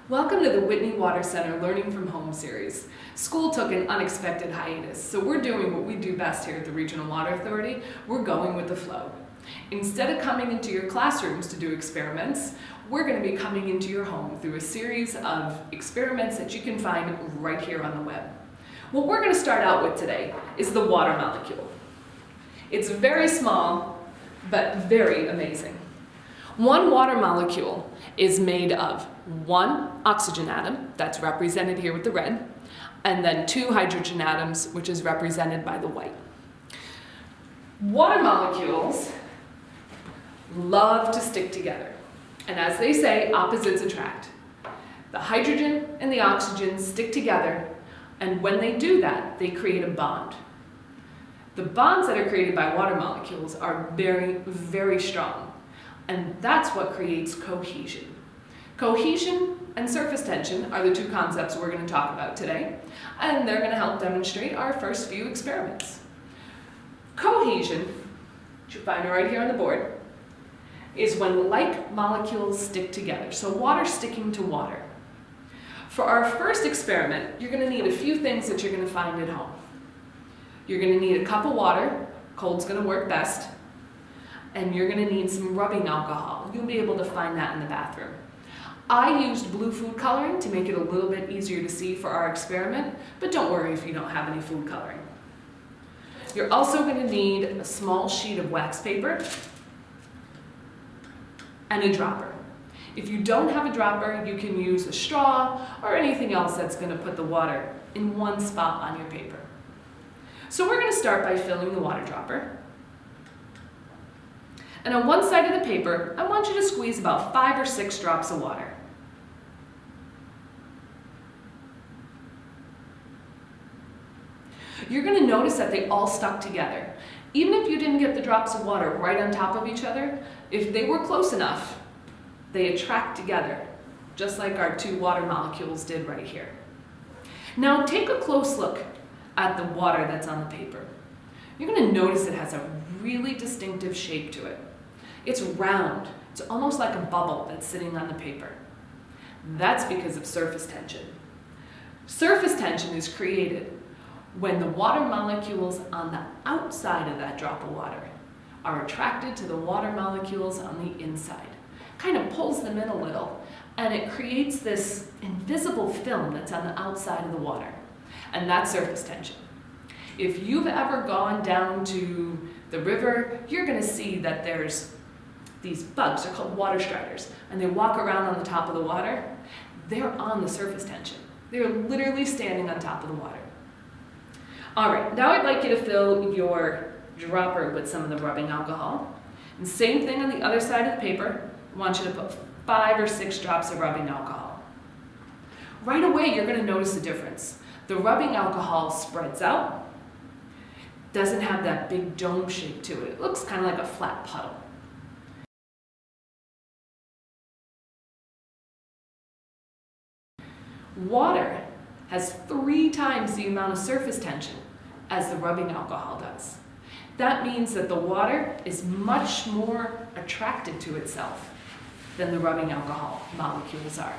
Welcome to the Whitney Water Center Learning from Home series. School took an unexpected hiatus, so we're doing what we do best here at the Regional Water Authority. We're going with the flow. Instead of coming into your classrooms to do experiments, we're going to be coming into your home through a series of experiments that you can find right here on the web. What we're going to start out with today is the water molecule. It's very small, but very amazing. One water molecule is made of one oxygen atom, that's represented here with the red, and then two hydrogen atoms, which is represented by the white. Water molecules love to stick together, and as they say, opposites attract. The hydrogen and the oxygen stick together, and when they do that, they create a bond. The bonds that are created by water molecules are very, very strong, and that's what creates cohesion. Cohesion and surface tension are the two concepts we're going to talk about today, and they're going to help demonstrate our first few experiments. Cohesion, which you'll find right here on the board, is when like molecules stick together, so water sticking to water. For our first experiment, you're going to need a few things that you're going to find at home. You're going to need a cup of water, cold's going to work best, and you're going to need some rubbing alcohol. You'll be able to find that in the bathroom. I used blue food coloring to make it a little bit easier to see for our experiment, but don't worry if you don't have any food coloring. You're also going to need a small sheet of wax paper and a dropper. If you don't have a dropper, you can use a straw or anything else that's going to put the water in one spot on your paper. So we're going to start by filling the water dropper. And on one side of the paper, I want you to squeeze about 5 or 6 drops of water. You're going to notice that they all stuck together. Even if you didn't get the drops of water right on top of each other, if they were close enough, they attract together, just like our two water molecules did right here. Now take a close look at the water that's on the paper. You're going to notice it has a really distinctive shape to it. It's round. It's almost like a bubble that's sitting on the paper. That's because of surface tension. Surface tension is created when the water molecules on the outside of that drop of water are attracted to the water molecules on the inside. Kind of pulls them in a little, and it creates this invisible film that's on the outside of the water. And that's surface tension. If you've ever gone down to the river, you're going to see that there's these bugs, they're called water striders, and they walk around on the top of the water. They're on the surface tension. They're literally standing on top of the water. All right, now I'd like you to fill your dropper with some of the rubbing alcohol. And same thing on the other side of the paper. I want you to put 5 or 6 drops of rubbing alcohol. Right away, you're going to notice a difference. The rubbing alcohol spreads out, doesn't have that big dome shape to it. It looks kind of like a flat puddle. Water has 3 times the amount of surface tension as the rubbing alcohol does. That means that the water is much more attracted to itself than the rubbing alcohol molecules are.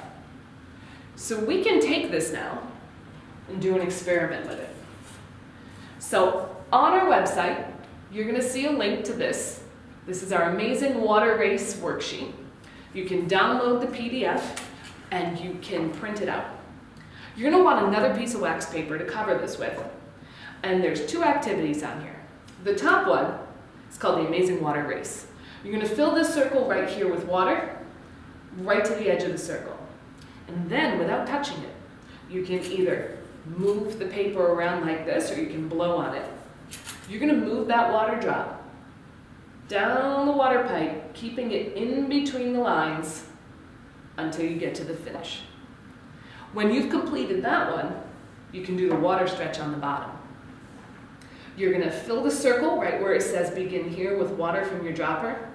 So we can take this now and do an experiment with it. So on our website, you're going to see a link to this. This is our amazing water race worksheet. You can download the PDF and you can print it out. You're going to want another piece of wax paper to cover this with. And there's 2 activities on here. The top one is called the Amazing Water Race. You're going to fill this circle right here with water, right to the edge of the circle. And then, without touching it, you can either move the paper around like this, or you can blow on it. You're going to move that water drop down the water pipe, keeping it in between the lines until you get to the finish. When you've completed that one, you can do the water stretch on the bottom. You're going to fill the circle right where it says begin here with water from your dropper.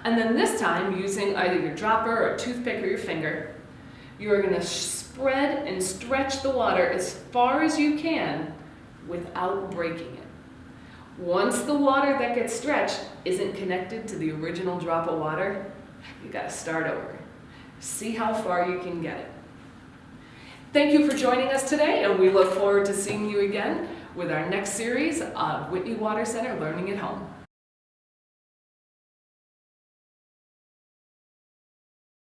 And then this time, using either your dropper or a toothpick or your finger, you're going to spread and stretch the water as far as you can without breaking it. Once the water that gets stretched isn't connected to the original drop of water, you got to start over. See how far you can get it. Thank you for joining us today, and we look forward to seeing you again with our next series of Whitney Water Center Learning at Home.